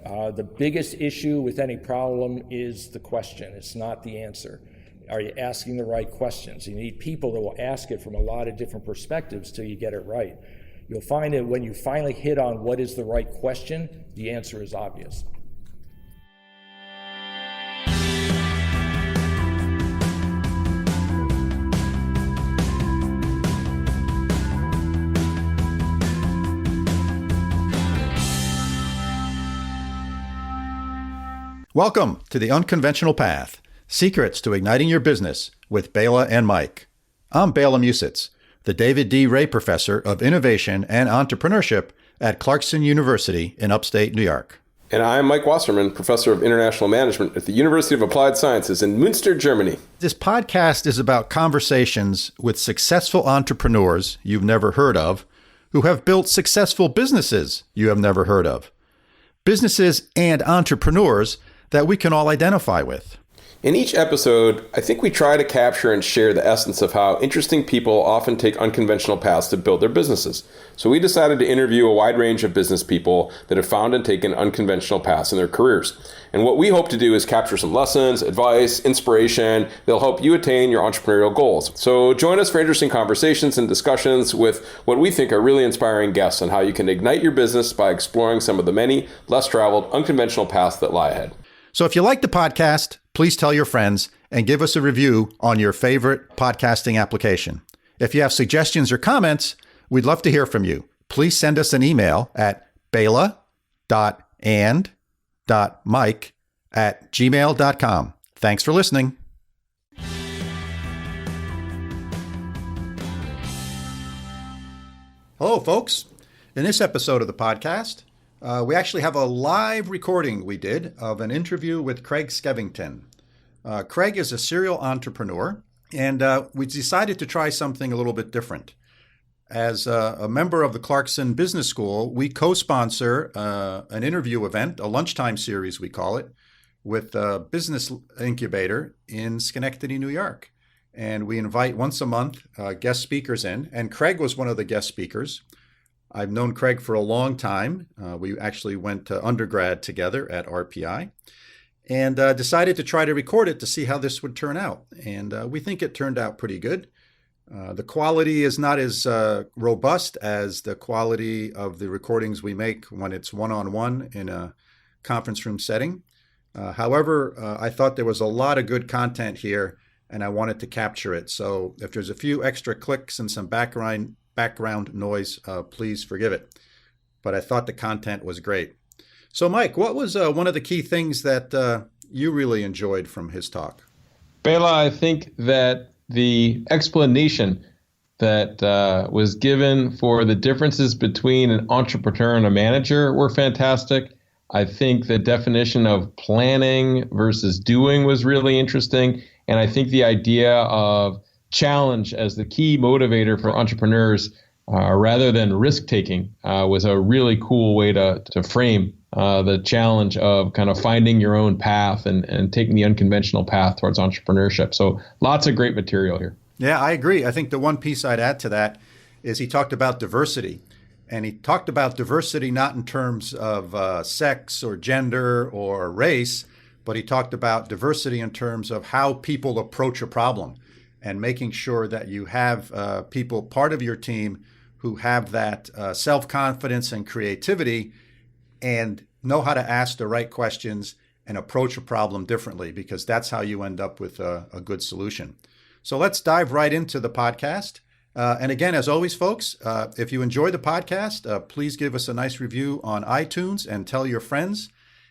The biggest issue with any problem is the question. It's not the answer. Are you asking the right questions? You need people that will ask it from a lot of different perspectives till you get it right. You'll find that when you finally hit on what is the right question, the answer is obvious. Welcome to The Unconventional Path, Secrets to Igniting Your Business with Bela and Mike. I'm Bela Musitz, the David D. Ray Professor of Innovation and Entrepreneurship at Clarkson University in upstate New York. And I'm Mike Wasserman, Professor of International Management at the University of Applied Sciences in Münster, Germany. This podcast is about conversations with successful entrepreneurs you've never heard of, who have built successful businesses you have never heard of. Businesses and entrepreneurs that we can all identify with. In each episode, I think we try to capture and share the essence of how interesting people often take unconventional paths to build their businesses. So we decided to interview a wide range of business people that have found and taken unconventional paths in their careers. And what we hope to do is capture some lessons, advice, inspiration that'll help you attain your entrepreneurial goals. So join us for interesting conversations and discussions with what we think are really inspiring guests on how you can ignite your business by exploring some of the many less traveled, unconventional paths that lie ahead. So if you like the podcast, please tell your friends and give us a review on your favorite podcasting application. If you have suggestions or comments, we'd love to hear from you. Please send us an email at bela.and.mike@gmail.com. Thanks for listening. Hello, folks. In this episode of the podcast, we actually have a live recording we did of an interview with Craig Skevington. Craig is a serial entrepreneur, and we decided to try something a little bit different. As a member of the Clarkson Business School, we co-sponsor an interview event, a lunchtime series we call it, with a business incubator in Schenectady, New York. And we invite once a month guest speakers in, and Craig was one of the guest speakers. I've known Craig for a long time. We actually went to undergrad together at RPI and decided to try to record it to see how this would turn out. And we think it turned out pretty good. The quality is not as robust as the quality of the recordings we make when it's one-on-one in a conference room setting. However, I thought there was a lot of good content here and I wanted to capture it. So if there's a few extra clicks and some background noise, please forgive it. But I thought the content was great. So Mike, what was one of the key things that you really enjoyed from his talk? Bela, I think that the explanation that was given for the differences between an entrepreneur and a manager were fantastic. I think the definition of planning versus doing was really interesting. And I think the idea of challenge as the key motivator for entrepreneurs rather than risk-taking was a really cool way to frame the challenge of kind of finding your own path and taking the unconventional path towards entrepreneurship. So lots of great material here. Yeah, I agree. I think the one piece I'd add to that is he talked about diversity. And he talked about diversity not in terms of sex or gender or race, but he talked about diversity in terms of how people approach a problem. And making sure that you have people part of your team who have that self-confidence and creativity and know how to ask the right questions and approach a problem differently, because that's how you end up with a good solution. So let's dive right into the podcast. And again, as always, folks, if you enjoy the podcast, please give us a nice review on iTunes and tell your friends.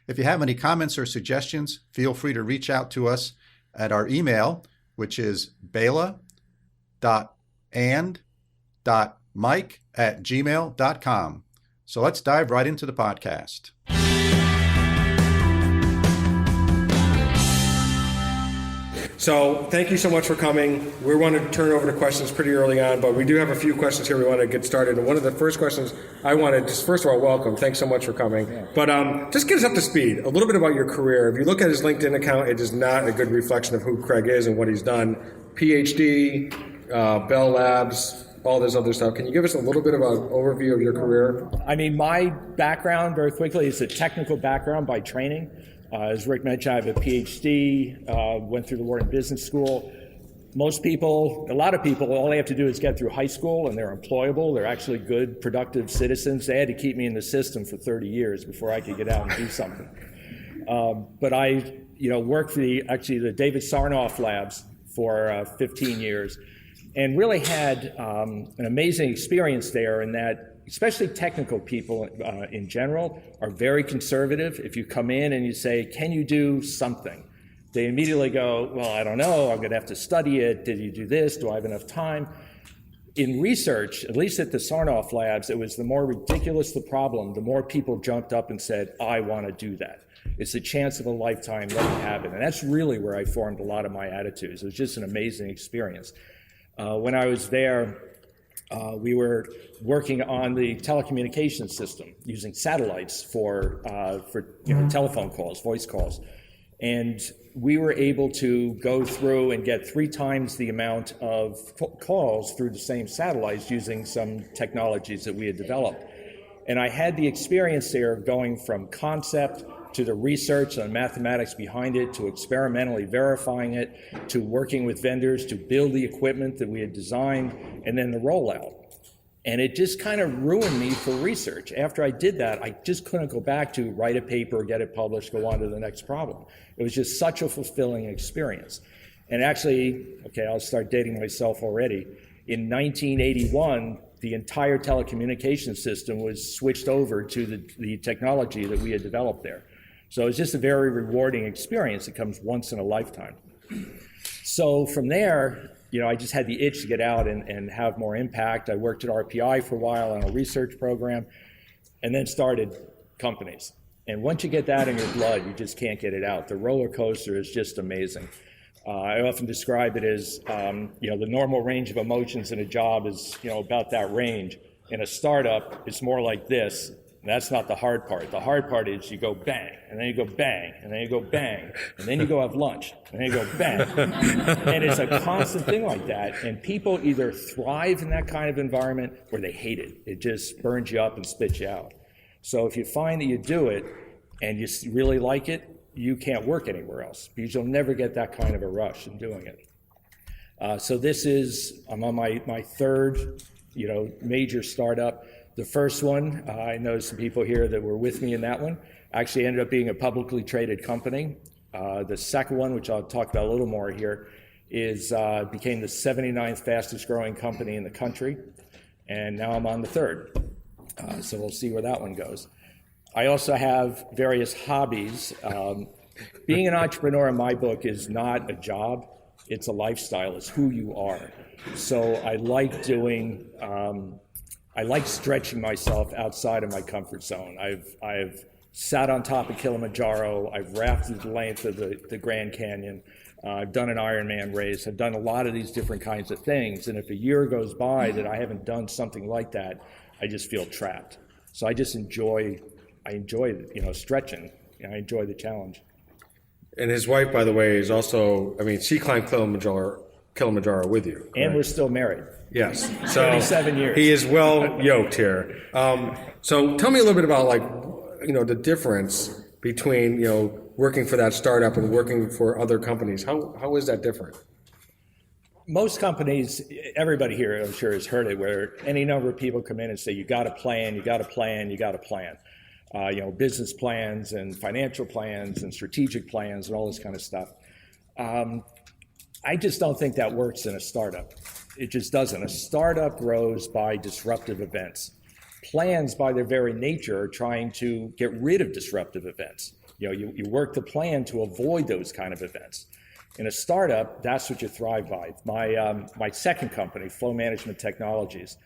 If you have any comments or suggestions, feel free to reach out to us at our email, which is bela.and.mike@gmail.com. So let's dive right into the podcast. So thank you so much for coming. We want to turn over to questions pretty early on, but we do have a few questions here we want to get started. And one of the first questions I wanted, just first of all, welcome. Thanks so much for coming. Yeah. But just get us up to speed, a little bit about your career. If you look at his LinkedIn account, it is not a good reflection of who Craig is and what he's done. PhD, Bell Labs, all this other stuff. Can you give us a little bit of an overview of your career? I mean, my background, very quickly, is a technical background by training. As Rick mentioned, I have a PhD, went through the Wharton Business School. Most people, a lot of people, all they have to do is get through high school and they're employable. They're actually good, productive citizens. They had to keep me in the system for 30 years before I could get out and do something. But I, worked for the David Sarnoff Labs for 15 years and really had an amazing experience there in that especially technical people in general are very conservative. If you come in and you say, can you do something? They immediately go, well, I don't know, I'm gonna have to study it. Did you do this? Do I have enough time? In research, at least at the Sarnoff Labs, it was the more ridiculous the problem, the more people jumped up and said, I wanna do that. It's a chance of a lifetime, let me have it. And that's really where I formed a lot of my attitudes. It was just an amazing experience. When I was there, we were working on the telecommunications system using satellites for telephone calls, voice calls. And we were able to go through and get 3 times the amount of calls through the same satellites using some technologies that we had developed. And I had the experience there of going from concept to the research and mathematics behind it, to experimentally verifying it, to working with vendors to build the equipment that we had designed, and then the rollout. And it just kind of ruined me for research. After I did that, I just couldn't go back to write a paper, get it published, go on to the next problem. It was just such a fulfilling experience. And actually, okay, I'll start dating myself already. In 1981, the entire telecommunications system was switched over to the technology that we had developed there. So it's just a very rewarding experience. It comes once in a lifetime. So from there, I just had the itch to get out and have more impact. I worked at RPI for a while on a research program and then started companies. And once you get that in your blood, you just can't get it out. The roller coaster is just amazing. I often describe it as, the normal range of emotions in a job is, about that range. In a startup, it's more like this. And that's not the hard part. The hard part is you go bang, and then you go bang, and then you go bang, and then you go have lunch, and then you go bang. And it's a constant thing like that. And people either thrive in that kind of environment or they hate it. It just burns you up and spits you out. So if you find that you do it and you really like it, you can't work anywhere else because you'll never get that kind of a rush in doing it. So I'm on my third, major startup. The first one, I know some people here that were with me in that one, actually ended up being a publicly traded company. The second one, which I'll talk about a little more here, became the 79th fastest growing company in the country. And now I'm on the third. So we'll see where that one goes. I also have various hobbies. Being an entrepreneur in my book is not a job, it's a lifestyle, it's who you are. So I like stretching myself outside of my comfort zone. I've sat on top of Kilimanjaro. I've rafted the length of the Grand Canyon. I've done an Ironman race. I've done a lot of these different kinds of things. And if a year goes by that I haven't done something like that, I just feel trapped. So I just enjoy stretching. I enjoy the challenge. And his wife, by the way, is also, she climbed Kilimanjaro with you. Correct? And we're still married. Yes. So 37 years. He is well yoked here. So tell me a little bit about the difference between, working for that startup and working for other companies. How is that different? Most companies, everybody here I'm sure has heard it, where any number of people come in and say, you got to plan, you got to plan, you got to plan. Business plans and financial plans and strategic plans and all this kind of stuff. I just don't think that works in a startup. It just doesn't. A startup grows by disruptive events. Plans, by their very nature, are trying to get rid of disruptive events. You work the plan to avoid those kind of events. In a startup, that's what you thrive by. My second company, Flow Management Technologies,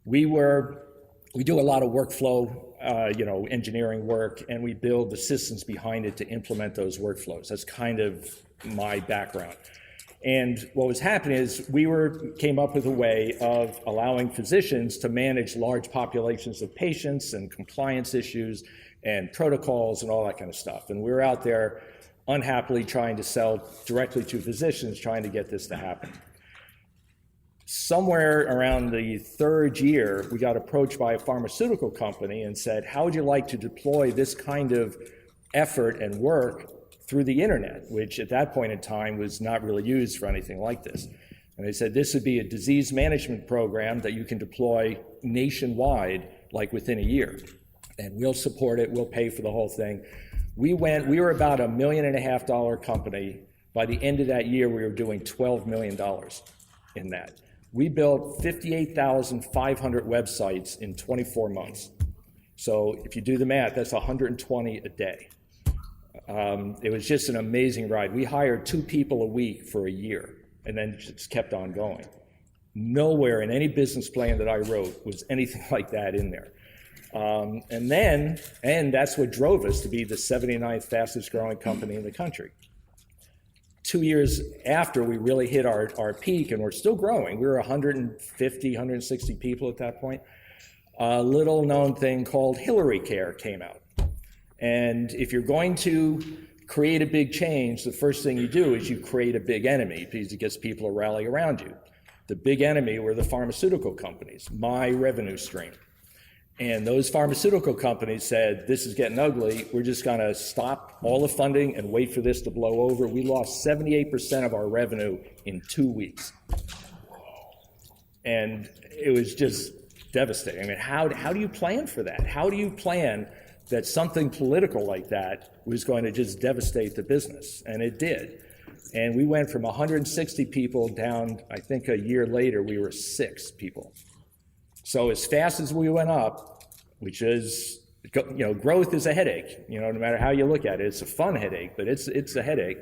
we do a lot of workflow, engineering work, and we build the systems behind it to implement those workflows. That's kind of my background. And what was happening is came up with a way of allowing physicians to manage large populations of patients and compliance issues and protocols and all that kind of stuff. And we were out there unhappily trying to sell directly to physicians, trying to get this to happen. Somewhere around the third year, we got approached by a pharmaceutical company and said, how would you like to deploy this kind of effort and work through the internet, which at that point in time was not really used for anything like this. And they said this would be a disease management program that you can deploy nationwide, like within a year. And we'll support it, we'll pay for the whole thing. We were about $1.5 million company. By the end of that year, we were doing $12 million in that. We built 58,500 websites in 24 months. So if you do the math, that's 120 a day. It was just an amazing ride. We hired 2 people a week for a year, and then just kept on going. Nowhere in any business plan that I wrote was anything like that in there. And that's what drove us to be the 79th fastest growing company in the country. 2 years after we really hit our peak, and we're still growing, we were 150, 160 people at that point, a little known thing called Hillary Care came out. And if you're going to create a big change, the first thing you do is you create a big enemy, because it gets people to rally around you. The big enemy were the pharmaceutical companies, my revenue stream. And those pharmaceutical companies said, this is getting ugly, we're just gonna stop all the funding and wait for this to blow over. We lost 78% of our revenue in 2 weeks. And it was just devastating. I mean, how do you plan for that? How do you plan that something political like that was going to just devastate the business? And it did. And we went from 160 people down, I think a year later, we were 6 people. So as fast as we went up, which is, growth is a headache, no matter how you look at it. It's a fun headache, but it's a headache.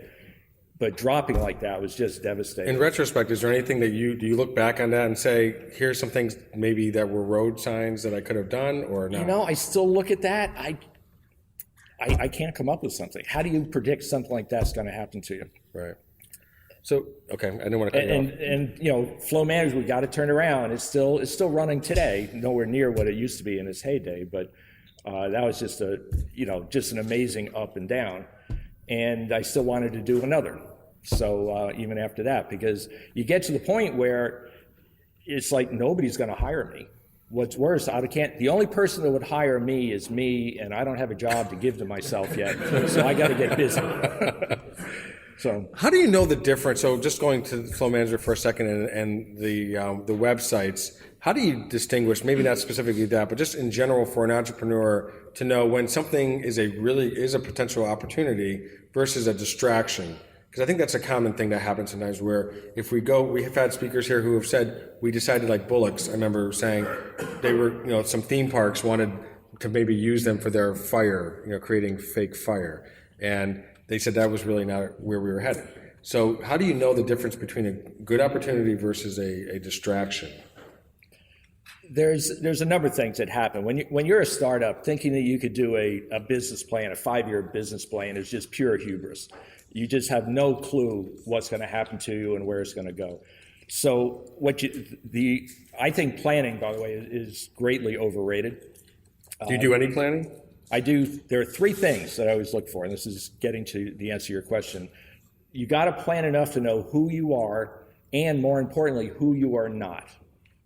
But dropping like that was just devastating. In retrospect, is there anything that do you look back on that and say, here's some things maybe that were road signs that I could have done, or not? I still look at that. I can't come up with something. How do you predict something like that's going to happen to you? Right. So, okay, I didn't want to cut you off. And flow management, we got to turn around. It's still running today, nowhere near what it used to be in its heyday, but that was just just an amazing up and down. And I still wanted to do another. So even after that, because you get to the point where it's like nobody's going to hire me. What's worse, the only person that would hire me is me, and I don't have a job to give to myself yet, so I got to get busy. So, how do you know the difference? So, just going to the Flow Manager for a second, and the websites. How do you distinguish? Maybe not specifically that, but just in general for an entrepreneur to know when something is a potential opportunity versus a distraction. Because I think that's a common thing that happens sometimes. Where if we have had speakers here who have said we decided, like Bullocks. I remember saying they were, some theme parks wanted to maybe use them for their fire, creating fake fire, and they said that was really not where we were headed. So how do you know the difference between a good opportunity versus a distraction? There's a number of things that happen. When you're a startup, thinking that you could do a business plan, a 5-year business plan, is just pure hubris. You just have no clue what's going to happen to you and where it's going to go. So I think planning, by the way, is greatly overrated. Do you do any planning? I do. There are 3 things that I always look for, and this is getting to the answer to your question. You got to plan enough to know who you are, and more importantly, who you are not.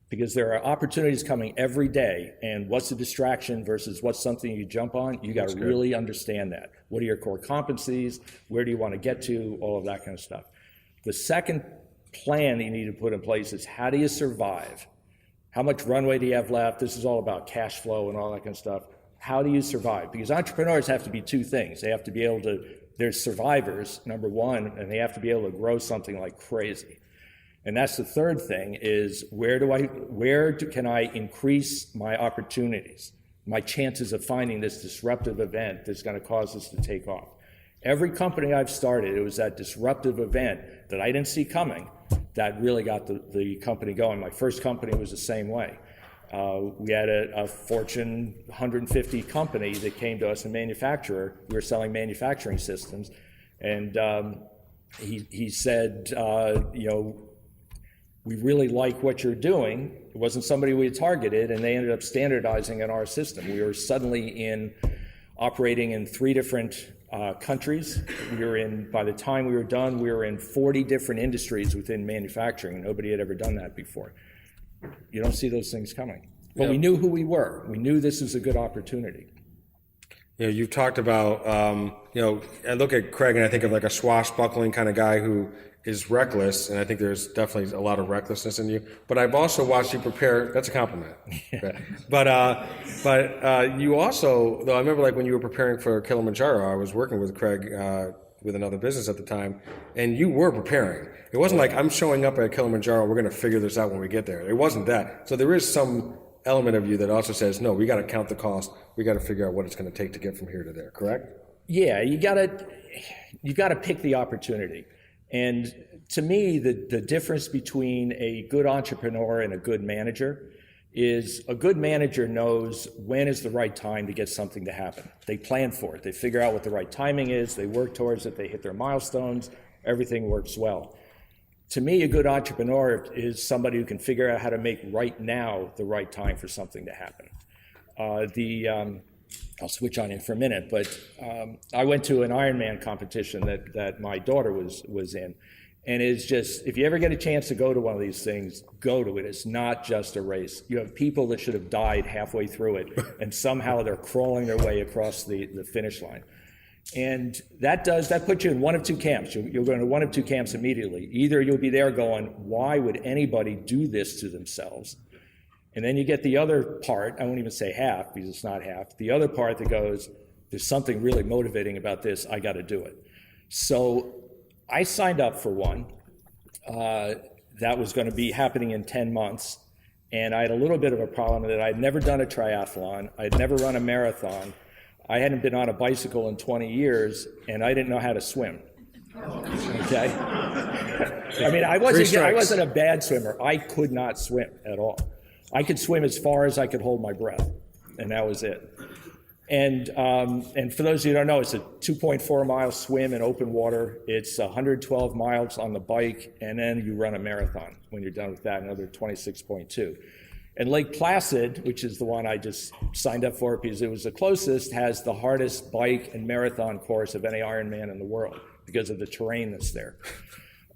Because there are opportunities coming every day, and what's a distraction versus what's something you jump on, you got to really understand that. What are your core competencies? Where do you want to get to? All of that kind of stuff. The second plan that you need to put in place is, how do you survive? How much runway do you have left? This is all about cash flow and all that kind of stuff. How do you survive? Because entrepreneurs have to be 2 things. They have to be able to, they're survivors, number 1, and they have to be able to grow something like crazy. And that's the third thing, is where can I increase my opportunities, my chances of finding this disruptive event that's going to cause this to take off. Every company I've started, it was that disruptive event that I didn't see coming that really got the company going. My first company was the same way. We had a Fortune 150 company that came to us, a manufacturer. We were selling manufacturing systems, and he said, we really like what you're doing. It wasn't somebody we had targeted, and they ended up standardizing on our system. We were suddenly operating in 3 different countries. By the time we were done, we were in 40 different industries within manufacturing. Nobody had ever done that before. You don't see those things coming. But we knew who we were. We knew this was a good opportunity. You've talked about, I look at Craig and I think of like a swashbuckling kind of guy who is reckless, and I think there's definitely a lot of recklessness in you. But I've also watched you prepare. That's a compliment. But you also, though, I remember like when you were preparing for Kilimanjaro, I was working with Craig with another business at the time, and you were preparing. It wasn't like I'm showing up at Kilimanjaro, we're going to figure this out when we get there. It wasn't that. So there is some element of you that also says, no, we got to count the cost. We got to figure out what it's going to take to get from here to there. Correct? Yeah, you got to pick the opportunity. And to me, the difference between a good entrepreneur and a good manager is a good manager knows when is the right time to get something to happen. They plan for it. They figure out what the right timing is. They work towards it. They hit their milestones. Everything works well. To me, a good entrepreneur is somebody who can figure out how to make right now the right time for something to happen. I'll switch on in for a minute, but I went to an Ironman competition that my daughter was in. And it's just, if you ever get a chance to go to one of these things, go to it. It's not just a race. You have people that should have died halfway through it, and somehow they're crawling their way across the finish line. And that puts you in one of two camps. You'll go into one of two camps immediately. Either you'll be there going, why would anybody do this to themselves? And then you get the other part, I won't even say half because it's not half, the other part that goes, there's something really motivating about this, I got to do it. So I signed up for one that was going to be happening in 10 months. And I had a little bit of a problem that I'd never done a triathlon, I'd never run a marathon, I hadn't been on a bicycle in 20 years, and I didn't know how to swim. Okay? I mean, I wasn't a bad swimmer. I could not swim at all. I could swim as far as I could hold my breath, and that was it. And for those of you who don't know, it's a 2.4-mile swim in open water. It's 112 miles on the bike, and then you run a marathon when you're done with that, another 26.2. And Lake Placid, which is the one I just signed up for because it was the closest, has the hardest bike and marathon course of any Ironman in the world because of the terrain that's there.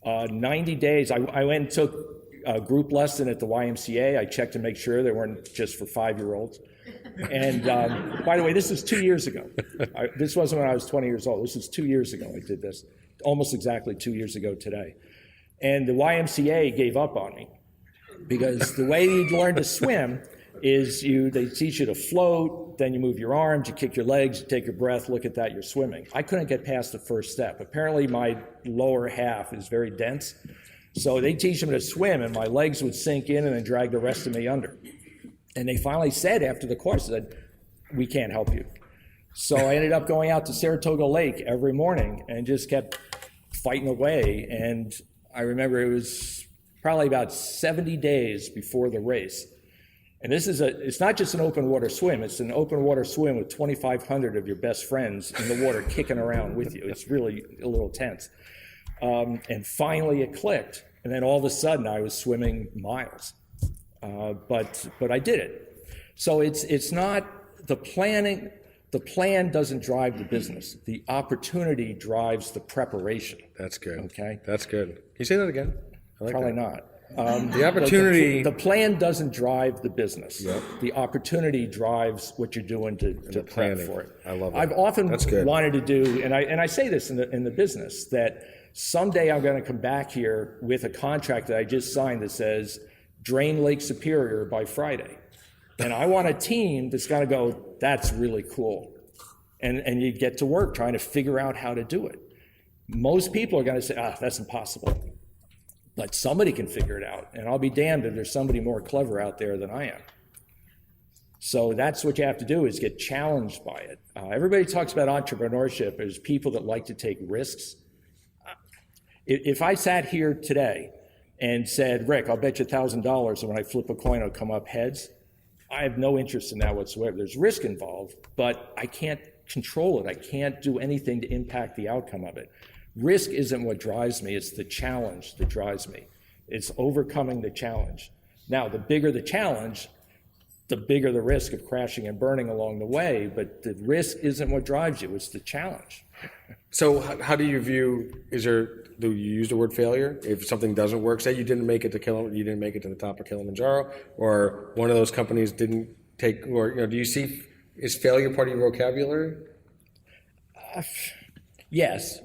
90 days, I went and took a group lesson at the YMCA. I checked to make sure they weren't just for 5-year-olds. And by the way, this is 2 years ago. This wasn't when I was 20 years old. This was 2 years ago I did this, almost exactly 2 years ago today. And the YMCA gave up on me because the way you learn to swim is they teach you to float, then you move your arms, you kick your legs, you take your breath, look at that, you're swimming. I couldn't get past the first step. Apparently my lower half is very dense. So they teach them to swim, and my legs would sink in and then drag the rest of me under. And they finally said after the course, we can't help you. So I ended up going out to Saratoga Lake every morning and just kept fighting away. And I remember it was probably about 70 days before the race. And it's not just an open water swim, it's an open water swim with 2,500 of your best friends in the water kicking around with you. It's really a little tense. And finally it clicked. And then all of a sudden I was swimming miles. But I did it. So it's not the planning. The plan doesn't drive the business. The opportunity drives the preparation. That's good. Okay. That's good. Can you say that again? I like Probably that. not. The opportunity. The plan doesn't drive the business. Yep. The opportunity drives what you're doing to prep planning. for it. I love that. I've often That's good. wanted to do, and I say this in the business, that someday I'm going to come back here with a contract that I just signed that says drain Lake Superior by Friday. And I want a team that's got to go, that's really cool. And you get to work trying to figure out how to do it. Most people are going to say, that's impossible. But somebody can figure it out. And I'll be damned if there's somebody more clever out there than I am. So that's what you have to do, is get challenged by it. Everybody talks about entrepreneurship as people that like to take risks. If I sat here today and said, Rick, I'll bet you $1,000 and when I flip a coin, it'll come up heads, I have no interest in that whatsoever. There's risk involved, but I can't control it. I can't do anything to impact the outcome of it. Risk isn't what drives me. It's the challenge that drives me. It's overcoming the challenge. Now, the bigger the challenge, the bigger the risk of crashing and burning along the way. But the risk isn't what drives you, it's the challenge. So how do you view, do you use the word failure? If something doesn't work, say you didn't make it to the top of Kilimanjaro, or one of those companies didn't take, or do you see, is failure part of your vocabulary? Yes.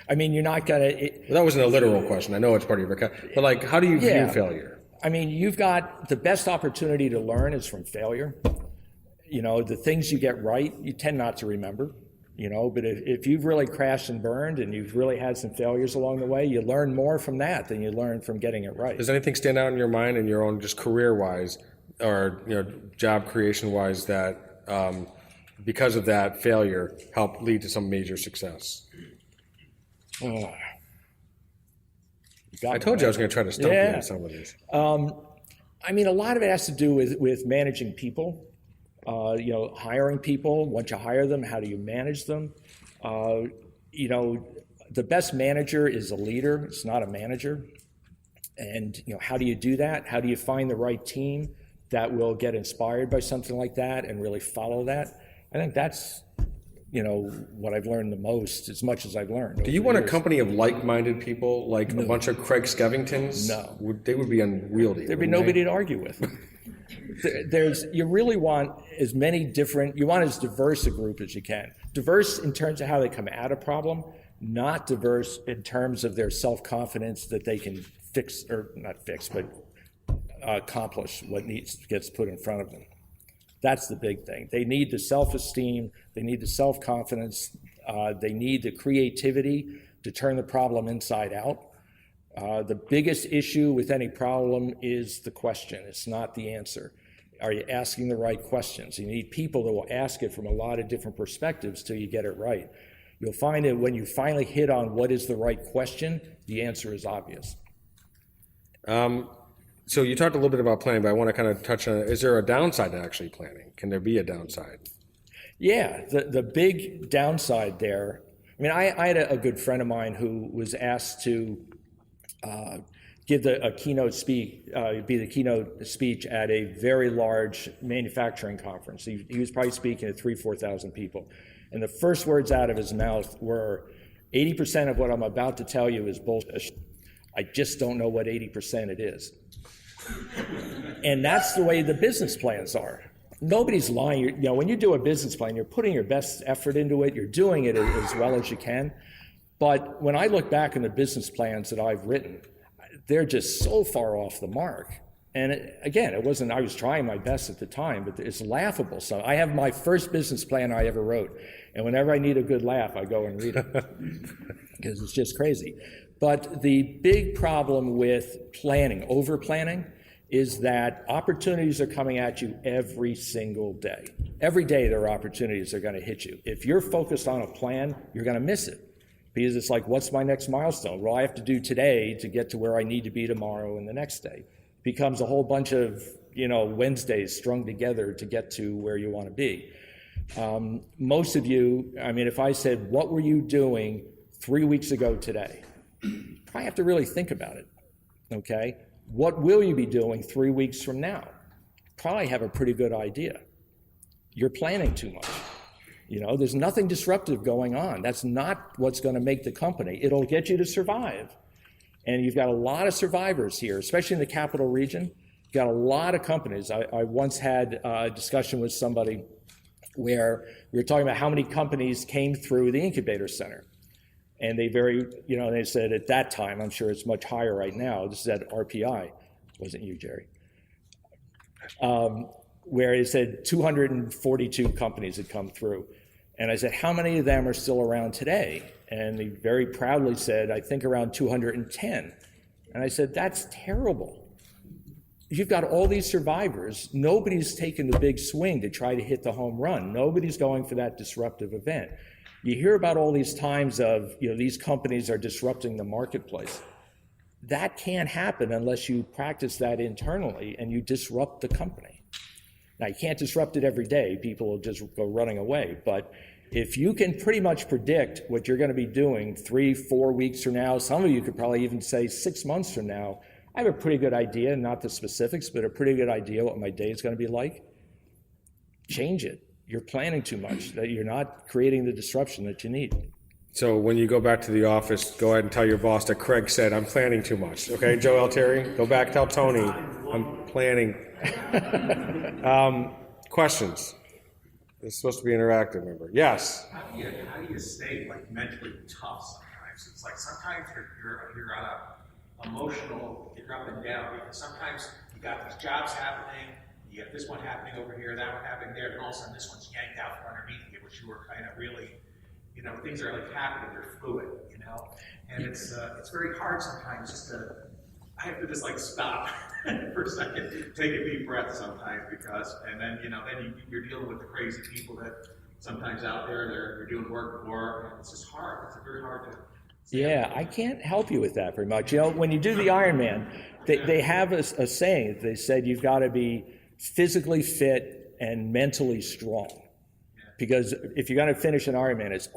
I mean, you're not going to... That wasn't a literal question. I know it's part of your vocabulary. But like, how do you view failure? I mean, you've got the best opportunity to learn is from failure. The things you get right, you tend not to remember. But if you've really crashed and burned and you've really had some failures along the way, you learn more from that than you learn from getting it right. Does anything stand out in your mind in your own just career-wise or job creation-wise that because of that failure helped lead to some major success? I told you I was going to try to stump you on some of these. I mean, a lot of it has to do with managing people. Hiring people. Once you hire them, how do you manage them? The best manager is a leader. It's not a manager. And how do you do that? How do you find the right team that will get inspired by something like that and really follow that? I think that's what I've learned the most, as much as I've learned. Do you want a company of like-minded people, like a bunch of Craig Skevingtons? No. They would be unwieldy. There'd be nobody to argue with. You really want as many different, you want as diverse a group as you can. Diverse in terms of how they come at a problem, not diverse in terms of their self-confidence that they can accomplish what gets put in front of them. That's the big thing. They need the self-esteem, they need the self-confidence, they need the creativity to turn the problem inside out. The biggest issue with any problem is the question. It's not the answer. Are you asking the right questions? You need people that will ask it from a lot of different perspectives till you get it right. You'll find that when you finally hit on what is the right question, the answer is obvious. So you talked a little bit about planning, but I want to kind of touch on, is there a downside to actually planning? Can there be a downside? Yeah, the big downside there, I mean, I had a good friend of mine who was asked to give a keynote speech, be the keynote speech at a very large manufacturing conference. He was probably speaking to 4,000 people. And the first words out of his mouth were, 80% of what I'm about to tell you is bullshit. I just don't know what 80% it is. And that's the way the business plans are. Nobody's lying. When you do a business plan, you're putting your best effort into it. You're doing it as well as you can. But when I look back on the business plans that I've written, they're just so far off the mark. And it wasn't, I was trying my best at the time, but it's laughable. So I have my first business plan I ever wrote. And whenever I need a good laugh, I go and read it because it's just crazy. But the big problem with planning, over-planning, is that opportunities are coming at you every single day. Every day there are opportunities that are going to hit you. If you're focused on a plan, you're going to miss it. Because it's like, what's my next milestone? Well, I have to do today to get to where I need to be tomorrow and the next day. It becomes a whole bunch of Wednesdays strung together to get to where you want to be. Most of you, I mean, if I said, what were you doing 3 weeks ago today? You probably have to really think about it, okay? What will you be doing 3 weeks from now? Probably have a pretty good idea. You're planning too much. There's nothing disruptive going on. That's not what's going to make the company. It'll get you to survive. And you've got a lot of survivors here, especially in the capital region. You've got a lot of companies. I once had a discussion with somebody where we were talking about how many companies came through the incubator center. And they they said at that time, I'm sure it's much higher right now, this is at RPI, wasn't you, Jerry, where it said 242 companies had come through. And I said, how many of them are still around today? And they very proudly said, I think around 210. And I said, that's terrible. You've got all these survivors. Nobody's taken the big swing to try to hit the home run. Nobody's going for that disruptive event. You hear about all these times of, these companies are disrupting the marketplace. That can't happen unless you practice that internally and you disrupt the company. Now, you can't disrupt it every day. People will just go running away. But if you can pretty much predict what you're going to be doing 3-4 weeks from now, some of you could probably even say 6 months from now, I have a pretty good idea, not the specifics, but a pretty good idea what my day is going to be like. Change it. You're planning too much, that you're not creating the disruption that you need. So when you go back to the office, go ahead and tell your boss that Craig said, I'm planning too much. Okay, Joe Altieri, go back, tell Tony, I'm planning. Questions? It's supposed to be interactive, remember. Yes? How do you stay like mentally tough sometimes? It's like sometimes you're on a emotional, you're up and down, because sometimes you got these jobs happening, you got this one happening over here, that one happening there, and all of a sudden this one's yanked out from underneath you, which you were kind of really, things are like happening, they're fluid, and it's very hard sometimes I have to just like stop for a second, take a deep breath sometimes, and then you're dealing with the crazy people that sometimes out there they're doing work for, and it's just hard. It's very hard to. Yeah, I can't help you with that very much. When you do the Ironman, they have a saying. They said you've got to be physically fit and mentally strong. Because if you're going to finish an Ironman, it's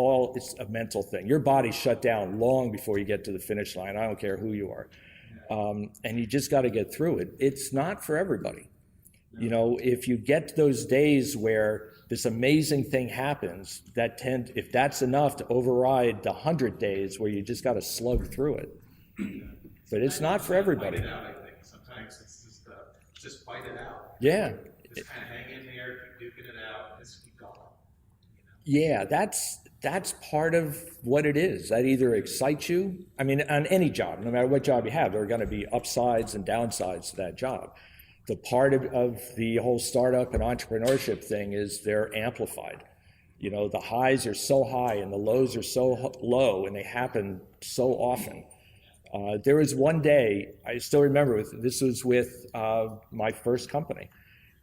a mental thing. Your body's shut down long before you get to the finish line. I don't care who you are. And you just got to get through it. It's not for everybody. If you get those days where this amazing thing happens, if that's enough to override the 100 days where you just got to slug through it. But it's not for everybody. Fight it out, I think. Sometimes it's just fight it out. Yeah. Just kind of hang in there, keep duking it out, just keep going. Yeah, that's part of what it is. That either excites you. I mean, on any job, no matter what job you have, there are going to be upsides and downsides to that job. The part of the whole startup and entrepreneurship thing is they're amplified. The highs are so high and the lows are so low, and they happen so often. There was one day, I still remember, this was with my first company,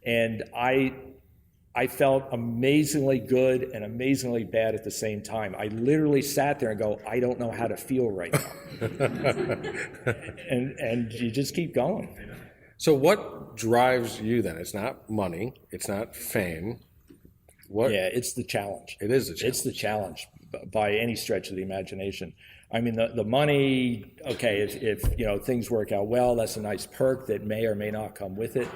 and I felt amazingly good and amazingly bad at the same time. I literally sat there and go, I don't know how to feel right now. and you just keep going. So what drives you then? It's not money. It's not fame. Yeah, it's the challenge. It is the challenge. It's the challenge by any stretch of the imagination. I mean, the money, okay, if things work out well, that's a nice perk that may or may not come with it.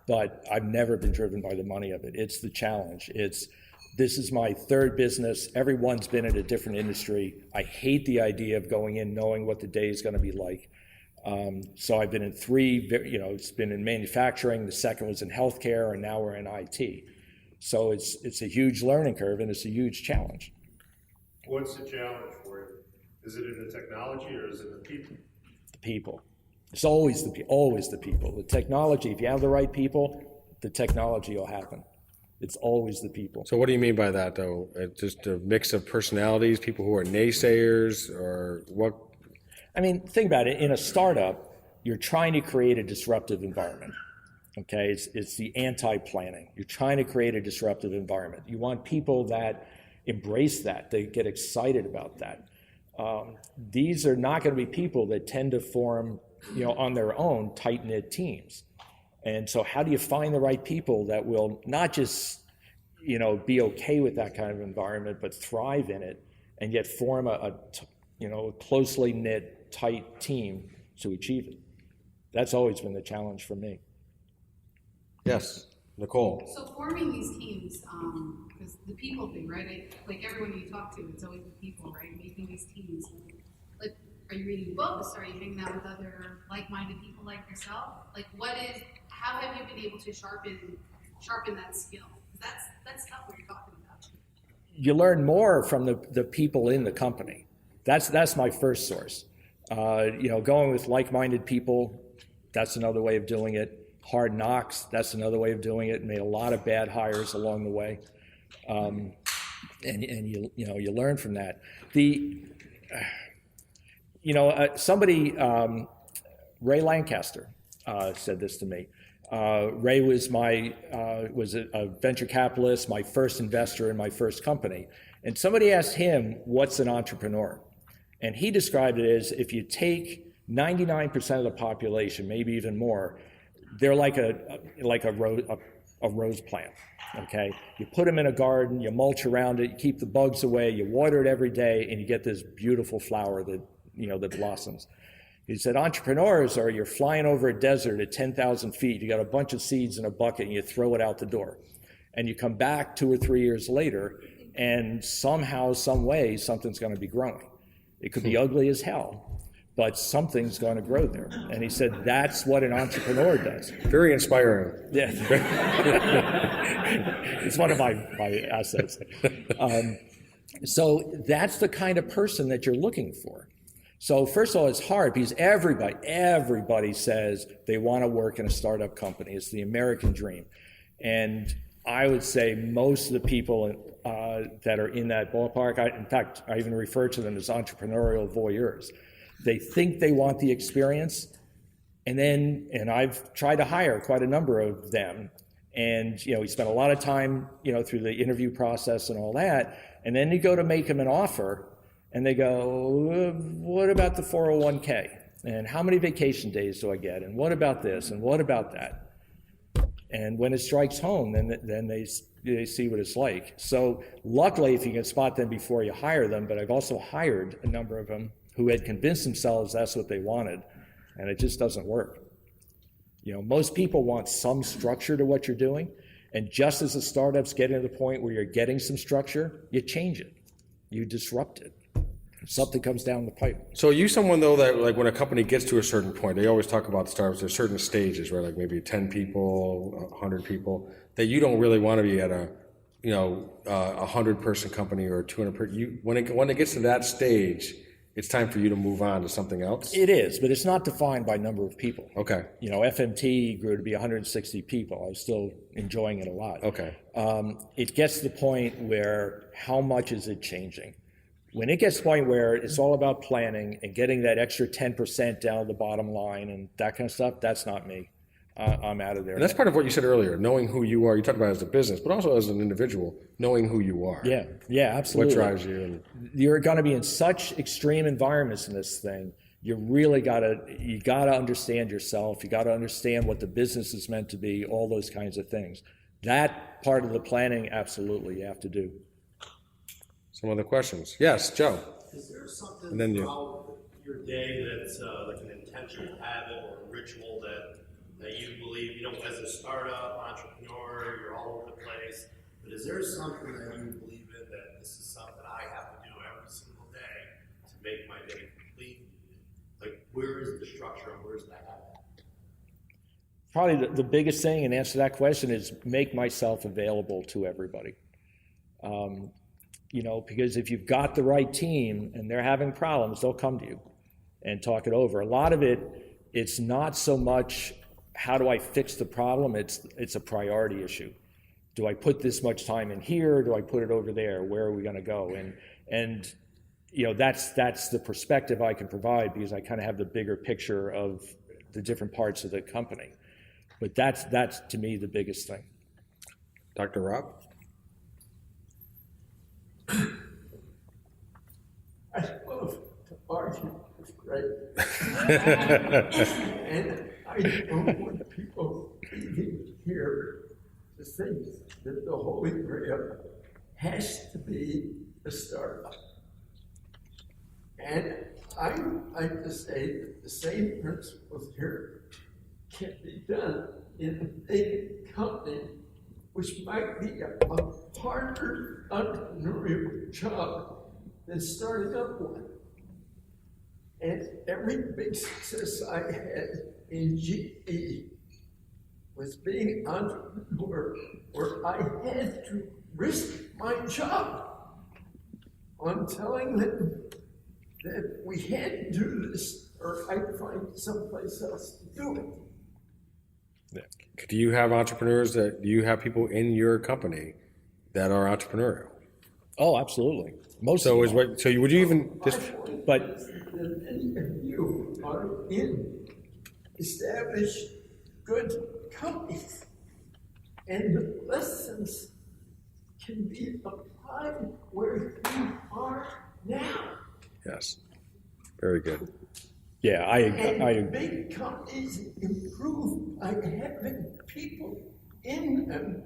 But I've never been driven by the money of it. It's the challenge. This is my third business. Everyone's been in a different industry. I hate the idea of going in knowing what the day is going to be like. So I've been in three, it's been in manufacturing, the second was in healthcare, and now we're in IT. So it's a huge learning curve, and it's a huge challenge. What's the challenge for you? Is it in the technology or is it the people? The people. It's always the people. The technology, if you have the right people, the technology will happen. It's always the people. So what do you mean by that, though? Just a mix of personalities, people who are naysayers, or what? I mean, think about it. In a startup, you're trying to create a disruptive environment. Okay, it's the anti-planning. You're trying to create a disruptive environment. You want people that embrace that, they get excited about that. These are not going to be people that tend to form, on their own, tight-knit teams. And so how do you find the right people that will not just, be okay with that kind of environment, but thrive in it, and yet form a closely knit, tight team to achieve it? That's always been the challenge for me. Yes, Nicole. So forming these teams, because the people thing, right? Like everyone you talk to, it's always the people, right? Making these teams. Like, are you reading books? Are you hanging out with other like-minded people like yourself? Like, how have you been able to sharpen that skill? That's stuff what you're talking about. You learn more from the people in the company. That's my first source. Going with like-minded people, that's another way of doing it. Hard knocks, that's another way of doing it. Made a lot of bad hires along the way, and you learn from that. Somebody, Ray Lancaster, said this to me. Ray was a venture capitalist, my first investor in my first company, and somebody asked him, "What's an entrepreneur?" And he described it as, if you take 99% of the population, maybe even more, they're like a rose plant. Okay, you put them in a garden, you mulch around it, you keep the bugs away, you water it every day, and you get this beautiful flower that blossoms. He said, entrepreneurs are, you're flying over a desert at 10,000 feet. You got a bunch of seeds in a bucket and you throw it out the door. And you come back 2 or 3 years later and somehow, some way, something's going to be growing. It could be ugly as hell, but something's going to grow there. And he said, that's what an entrepreneur does. Very inspiring. Yeah. It's one of my assets. So that's the kind of person that you're looking for. So first of all, it's hard because everybody says they want to work in a startup company. It's the American dream. And I would say most of the people that are in that ballpark, in fact, I even refer to them as entrepreneurial voyeurs. They think they want the experience, and I've tried to hire quite a number of them. And, we spent a lot of time, through the interview process and all that. And then you go to make them an offer, and they go, what about the 401k? And how many vacation days do I get? And what about this? And what about that? And when it strikes home, then they see what it's like. So luckily, if you can spot them before you hire them, but I've also hired a number of them who had convinced themselves that's what they wanted, and it just doesn't work. Most people want some structure to what you're doing, and just as the startup's getting to the point where you're getting some structure, you change it, you disrupt it. Something comes down the pipe. So are you someone, though, that like when a company gets to a certain point, they always talk about startups, there's certain stages, right? Like maybe 10 people, 100 people, that you don't really want to be at a 100-person company or a 200-person. When it gets to that stage, it's time for you to move on to something else? It is, but it's not defined by number of people. Okay. FMT grew to be 160 people. I was still enjoying it a lot. Okay. It gets to the point where how much is it changing? When it gets to the point where it's all about planning and getting that extra 10% down the bottom line and that kind of stuff, that's not me. I'm out of there. And that's part of what you said earlier, knowing who you are. You talked about it as a business, but also as an individual, knowing who you are. Yeah, absolutely. What drives you? You're going to be in such extreme environments in this thing. You really gotta understand yourself. You got to understand what the business is meant to be. All those kinds of things. That part of the planning, absolutely, you have to do. Some other questions? Yes, Joe. Is there something about your day that's like an intentional habit or a ritual that you believe, as a startup entrepreneur, you're all over the place, but is there something that you believe in that this is something I have to do every single day to make my day complete? Like, where is the structure and where's the habit? Probably the biggest thing in answer to that question is make myself available to everybody. Because if you've got the right team and they're having problems, they'll come to you and talk it over. A lot of it's not so much how do I fix the problem, it's a priority issue. Do I put this much time in here? Do I put it over there? Where are we going to go? And that's the perspective I can provide because I kind of have the bigger picture of the different parts of the company. But that's to me the biggest thing. Dr. Rob? I love to argue with Greg. And I don't want people leaving here to think that the Holy Grail has to be a startup. And I like to say that the same principles here can be done in a big company, which might be a harder entrepreneurial job than starting up one. And every big success I had in GE was being an entrepreneur where I had to risk my job on telling them that we had to do this or I'd find someplace else to do it. Do you have entrepreneurs do you have people in your company that are entrepreneurial? Oh, absolutely. Would you even but that many of you are in established good companies, and the lessons can be applied where you are now. Yes, very good. Yeah, I agree. Big companies improve by having people in them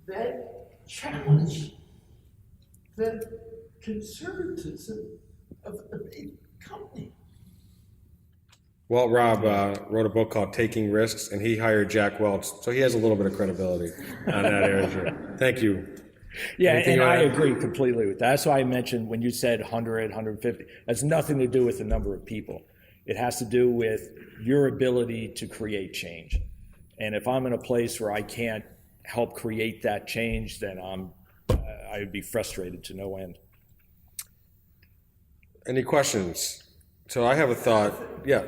that challenge the conservatism of the big company. Well, Rob wrote a book called Taking Risks, and he hired Jack Welch, so he has a little bit of credibility on that area. Thank you. Yeah, Anything and you I wanna- agree completely with that. That's why I mentioned when you said 100, 150, that's nothing to do with the number of people. It has to do with your ability to create change. And if I'm in a place where I can't help create that change, then I would be frustrated to no end. Any questions? So I have a thought. Yeah.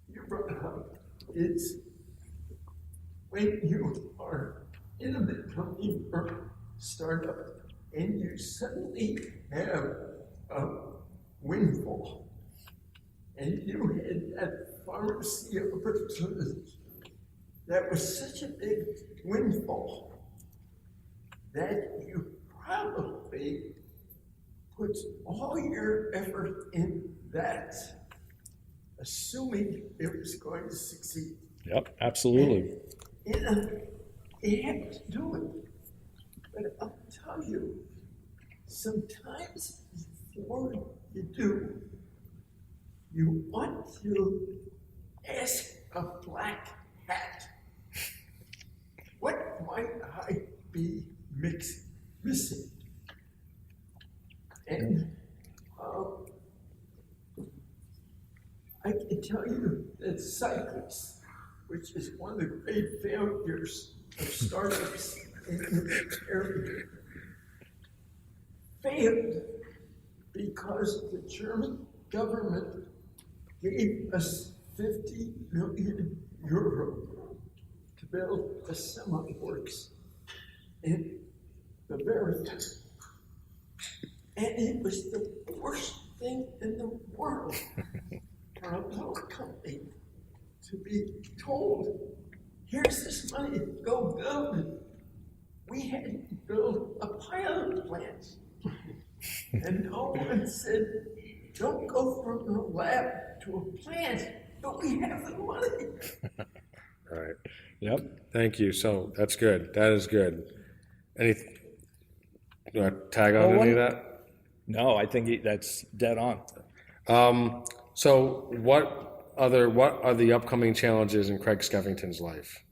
You brought up is when you are in a big company or startup and you suddenly have a windfall and you had that pharmacy opportunity that was such a big windfall that you probably put all your effort in that, assuming it was going to succeed. Yep, absolutely. And you have to do it. But I'll tell you, sometimes before you do, you want to ask a black hat, what might I be missing? And I can tell you that Cypress, which is one of the great failures of startups in this area, failed because the German government gave us 50 million euro to build a semi-works in Bavaria. And it was the worst thing in the world for a little company to be told, here's this money, go build it. We had to build a pilot plant. And no one said, don't go from the lab to a plant, but we have the money. All right. Yep. Thank you. So that's good. That is good. You want to tag on any of that? No, I think that's dead on. So what are the upcoming challenges in Craig Skevington's life?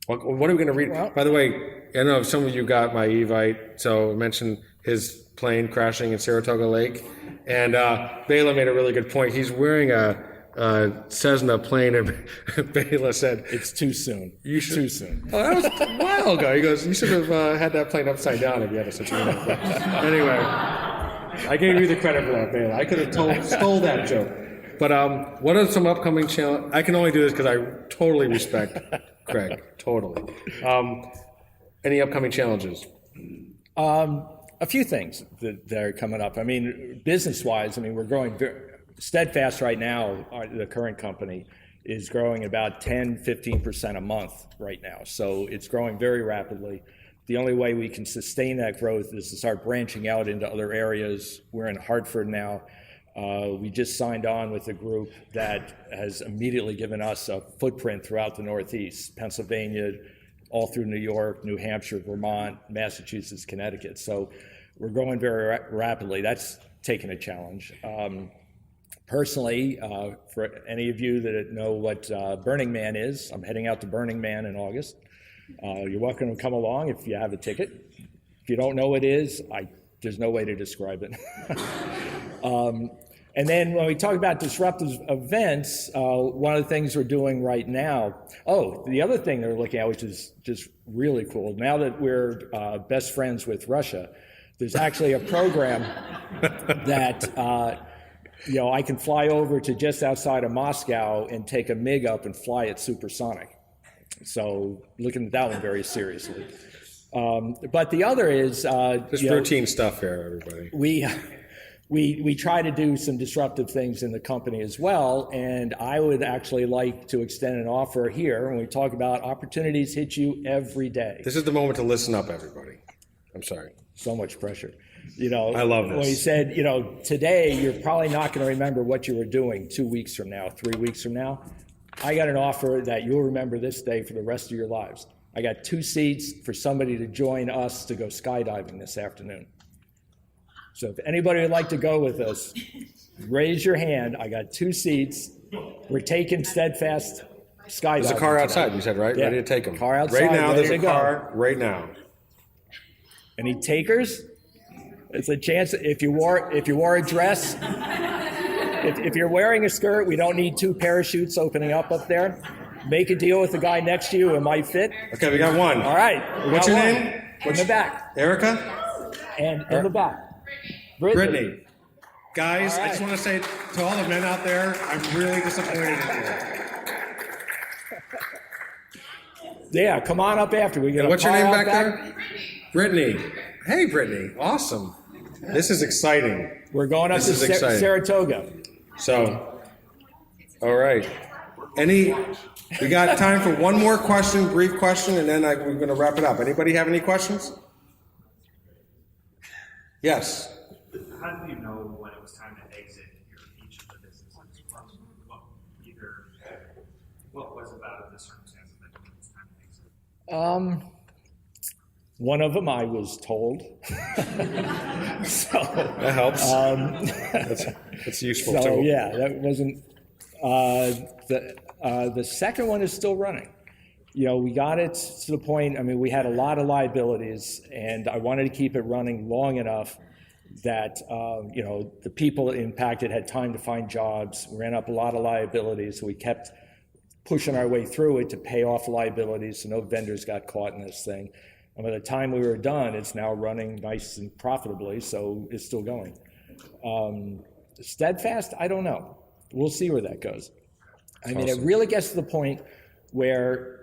What are we going to read? Well, by the way, I know some of you got my Evite, so I mentioned his plane crashing in Saratoga Lake, and Bela made a really good point. He's wearing a Cessna plane, and Bela said, it's too soon. You should, too soon. Oh, that was a while ago. He goes, you should have had that plane upside down if you had such a Anyway, I gave you the credit for that, Bela. I could have stole that joke. But what are some upcoming challenges? I can only do this because I totally respect Craig. Totally. Any upcoming challenges? A few things that are coming up. I mean, business-wise, we're growing Steadfast right now. The current company is growing about 10-15% a month right now. So it's growing very rapidly. The only way we can sustain that growth is to start branching out into other areas. We're in Hartford now. We just signed on with a group that has immediately given us a footprint throughout the Northeast, Pennsylvania, all through New York, New Hampshire, Vermont, Massachusetts, Connecticut. So we're growing very rapidly. That's taken a challenge. Personally, for any of you that know what Burning Man is, I'm heading out to Burning Man in August. You're welcome to come along if you have a ticket. If you don't know what it is, there's no way to describe it. And then when we talk about disruptive events, one of the things we're doing right now, the other thing they're looking at, which is just really cool, now that we're best friends with Russia, there's actually a program that I can fly over to just outside of Moscow and take a MiG up and fly it supersonic. So looking at that one very seriously. But the other is just routine stuff here, everybody. We try to do some disruptive things in the company as well, and I would actually like to extend an offer here when we talk about opportunities hit you every day. This is the moment to listen up, everybody. I'm sorry. So much pressure. I love this. When he said, today you're probably not going to remember what you were doing 2 weeks from now, 3 weeks from now. I got an offer that you'll remember this day for the rest of your lives. I got 2 seats for somebody to join us to go skydiving this afternoon. So if anybody would like to go with us, raise your hand. I got 2 seats. We're taking Steadfast skydiving. There's a car outside, tonight. you said, right? Yeah. Ready to take them. Car outside, Right now, ready there's to a go. car right now. Any takers? It's a chance. If you wore a dress, if you're wearing a skirt, we don't need 2 parachutes opening up there. Make a deal with the guy next to you. It might fit. Okay, we got one. All right. What's your Got one. name? In the back. Erica? And in the back. Brittany. Guys, All right. I just want to say to all the men out there, I'm really disappointed in you. Yeah, come on up after. We get And a what's your car name out back there? Brittany. Hey, Brittany. Awesome. This is exciting. We're going up This to is exciting. Saratoga. So, all right. We got time for one more question, brief question, and then we're going to wrap it up. Anybody have any questions? Yes. How do you know when it was time to exit each of the businesses? What was about the circumstances that it was time to exit? One of them I was told. So That helps. That's useful so too. yeah, that wasn't. The second one is still running. You know, we got it to the point. I mean, we had a lot of liabilities, and I wanted to keep it running long enough that the people impacted had time to find jobs. We ran up a lot of liabilities, so we kept pushing our way through it to pay off liabilities, so no vendors got caught in this thing. And by the time we were done, it's now running nice and profitably, so it's still going. Steadfast, I don't know. We'll see where that goes. I mean, it really gets to the point where,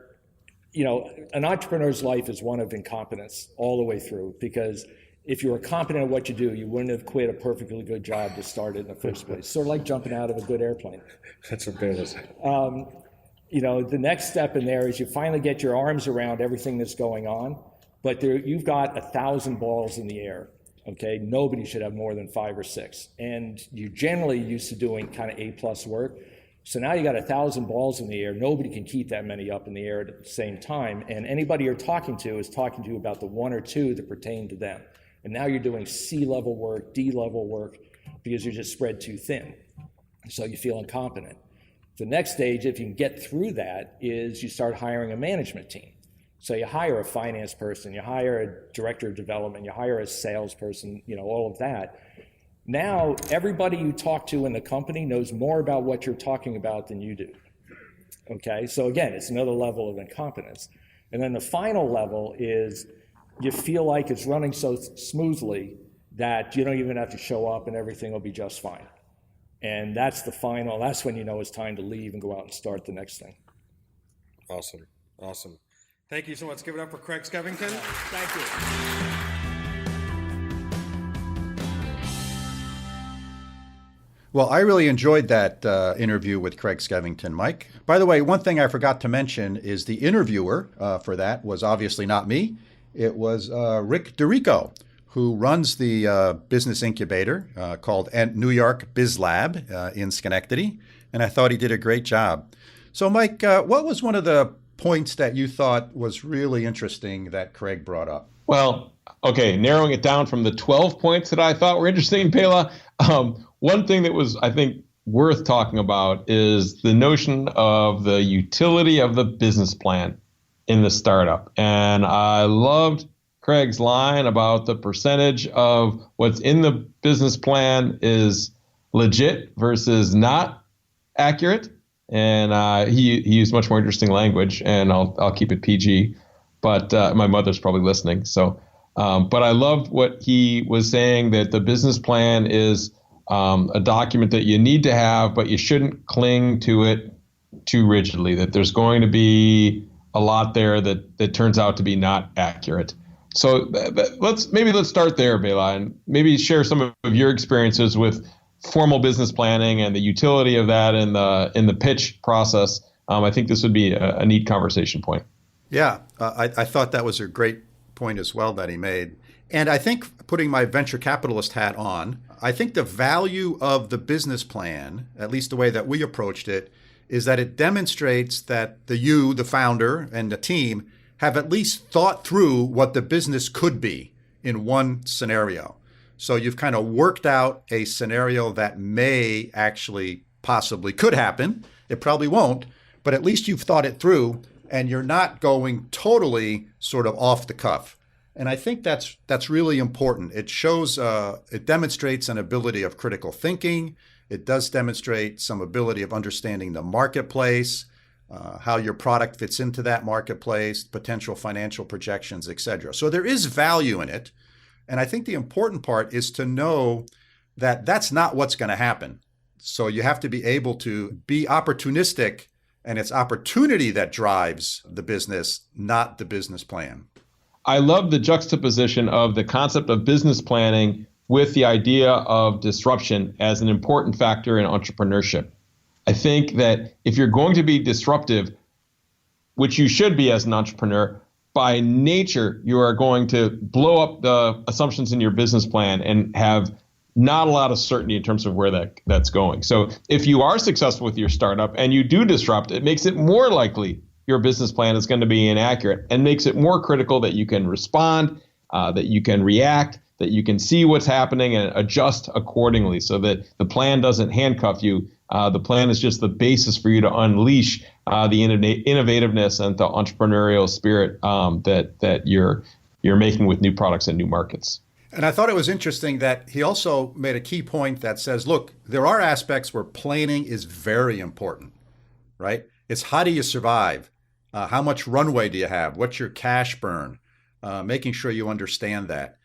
an entrepreneur's life is one of incompetence all the way through, because if you were competent at what you do, you wouldn't have quit a perfectly good job to start it in the first place. Sort of like jumping out of a good airplane. That's what Bela said. The next step in there is you finally get your arms around everything that's going on, but you've got 1,000 balls in the air. Okay, nobody should have more than 5 or 6, and you're generally used to doing kind of A+ work. So now you got 1,000 balls in the air. Nobody can keep that many up in the air at the same time, and anybody you're talking to is talking to you about the 1 or 2 that pertain to them. And now you're doing C-level work, D-level work, because you're just spread too thin. So you feel incompetent. The next stage, if you can get through that, is you start hiring a management team. So you hire a finance person, you hire a director of development, you hire a salesperson, all of that. Now, everybody you talk to in the company knows more about what you're talking about than you do. Okay, so again, it's another level of incompetence. And then the final level is you feel like it's running so smoothly that you don't even have to show up and everything will be just fine. And that's when you know it's time to leave and go out and start the next thing. Awesome. Thank you so much. Give it up for Craig Skevington. Thank you. Well, I really enjoyed that interview with Craig Skevington, Mike. By the way, one thing I forgot to mention is the interviewer for that was obviously not me. It was Rick DeRico, who runs the business incubator called New York Biz Lab in Schenectady, and I thought he did a great job. So, Mike, what was one of the points that you thought was really interesting that Craig brought up? Well, okay, narrowing it down from the 12 points that I thought were interesting, Bela, one thing that was, I think, worth talking about is the notion of the utility of the business plan in the startup. And I loved Craig's line about the percentage of what's in the business plan is legit versus not accurate. And he used much more interesting language, and I'll keep it PG. But my mother's probably listening. So, but I loved what he was saying, that the business plan is a document that you need to have, but you shouldn't cling to it too rigidly, that there's going to be a lot there that turns out to be not accurate. So let's start there, Bela, and maybe share some of your experiences with formal business planning and the utility of that in the pitch process. I think this would be a neat conversation point. Yeah, I thought that was a great point as well that he made. And I think, putting my venture capitalist hat on, I think the value of the business plan, at least the way that we approached it, is that it demonstrates that the founder, and the team have at least thought through what the business could be in one scenario. So you've kind of worked out a scenario that may actually possibly could happen. It probably won't, but at least you've thought it through and you're not going totally sort of off the cuff. And I think that's really important. It shows, it demonstrates an ability of critical thinking. It does demonstrate some ability of understanding the marketplace, how your product fits into that marketplace, potential financial projections, et cetera. So there is value in it. And I think the important part is to know that that's not what's going to happen. So you have to be able to be opportunistic, and it's opportunity that drives the business, not the business plan. I love the juxtaposition of the concept of business planning with the idea of disruption as an important factor in entrepreneurship. I think that if you're going to be disruptive, which you should be as an entrepreneur, by nature, you are going to blow up the assumptions in your business plan and have not a lot of certainty in terms of where that's going. So if you are successful with your startup and you do disrupt, it makes it more likely your business plan is going to be inaccurate and makes it more critical that you can respond, that you can react, that you can see what's happening and adjust accordingly so that the plan doesn't handcuff you. The plan is just the basis for you to unleash the innovativeness and the entrepreneurial spirit that you're making with new products and new markets. And I thought it was interesting that he also made a key point that says, look, there are aspects where planning is very important, right? It's how do you survive? How much runway do you have? What's your cash burn? Making sure you understand that.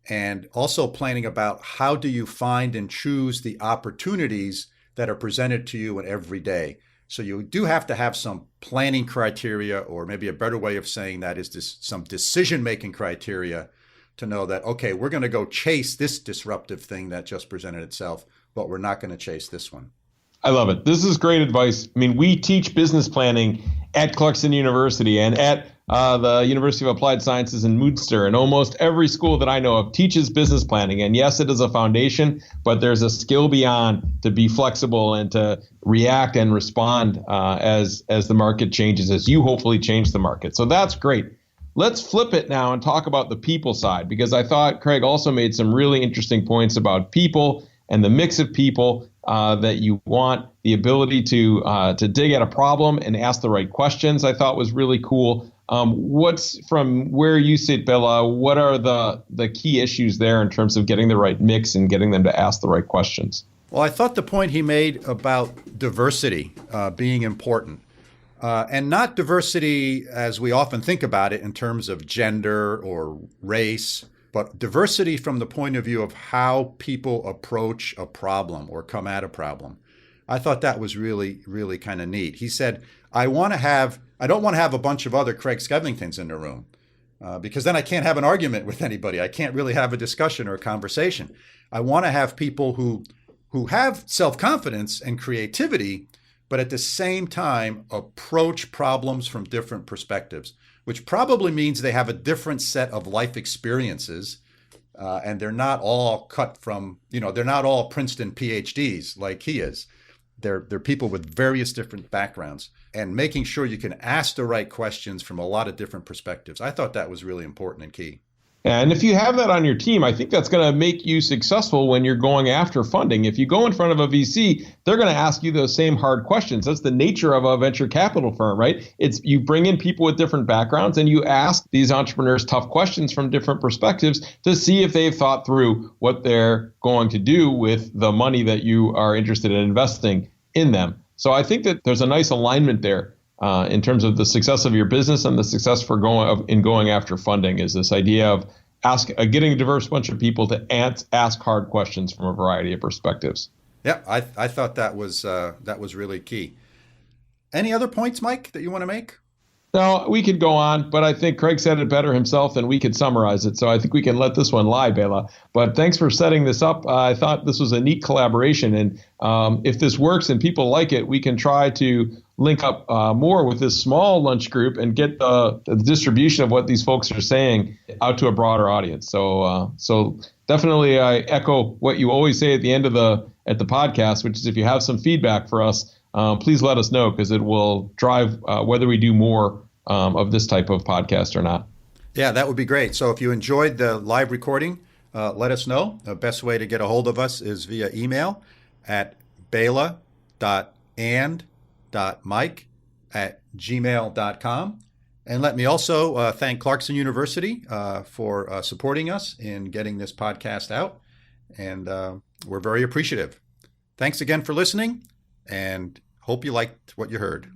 And also planning about how do you find and choose the opportunities that are presented to you in every day. So you do have to have some planning criteria, or maybe a better way of saying that is some decision-making criteria to know that, okay, we're going to go chase this disruptive thing that just presented itself, but we're not going to chase this one. I love it. This is great advice. I mean, we teach business planning at Clarkson University and at the University of Applied Sciences in Munster, and almost every school that I know of teaches business planning. And yes, it is a foundation, but there's a skill beyond to be flexible and to react and respond as the market changes, as you hopefully change the market. So that's great. Let's flip it now and talk about the people side, because I thought Craig also made some really interesting points about people and the mix of people that you want, the ability to dig at a problem and ask the right questions. I thought was really cool. What's from where you sit, Bela? What are the key issues there in terms of getting the right mix and getting them to ask the right questions? Well, I thought the point he made about diversity being important. And not diversity as we often think about it in terms of gender or race, but diversity from the point of view of how people approach a problem or come at a problem. I thought that was really, really kind of neat. He said, I don't want to have a bunch of other Craig Skevingtons in the room because then I can't have an argument with anybody. I can't really have a discussion or a conversation. I want to have people who have self-confidence and creativity, but at the same time approach problems from different perspectives, which probably means they have a different set of life experiences, and they're not all cut from, they're not all Princeton PhDs like he is. They're people with various different backgrounds, and making sure you can ask the right questions from a lot of different perspectives. I thought that was really important and key. And if you have that on your team, I think that's going to make you successful when you're going after funding. If you go in front of a VC, they're going to ask you those same hard questions. That's the nature of a venture capital firm, right? It's you bring in people with different backgrounds and you ask these entrepreneurs tough questions from different perspectives to see if they've thought through what they're going to do with the money that you are interested in investing in them. So I think that there's a nice alignment there. In terms of the success of your business and the success for going after funding is this idea of getting a diverse bunch of people to ask hard questions from a variety of perspectives. Yeah, I thought that was really key. Any other points, Mike, that you want to make? No, we could go on, but I think Craig said it better himself than we could summarize it. So I think we can let this one lie, Bela. But thanks for setting this up. I thought this was a neat collaboration. And if this works and people like it, we can try to link up more with this small lunch group and get the distribution of what these folks are saying out to a broader audience. So definitely I echo what you always say at the end of the podcast, which is if you have some feedback for us, please let us know, because it will drive whether we do more of this type of podcast or not. Yeah, that would be great. So if you enjoyed the live recording, let us know. The best way to get a hold of us is via email at bela.and.mike@gmail.com. And let me also thank Clarkson University for supporting us in getting this podcast out. And we're very appreciative. Thanks again for listening, and hope you liked what you heard.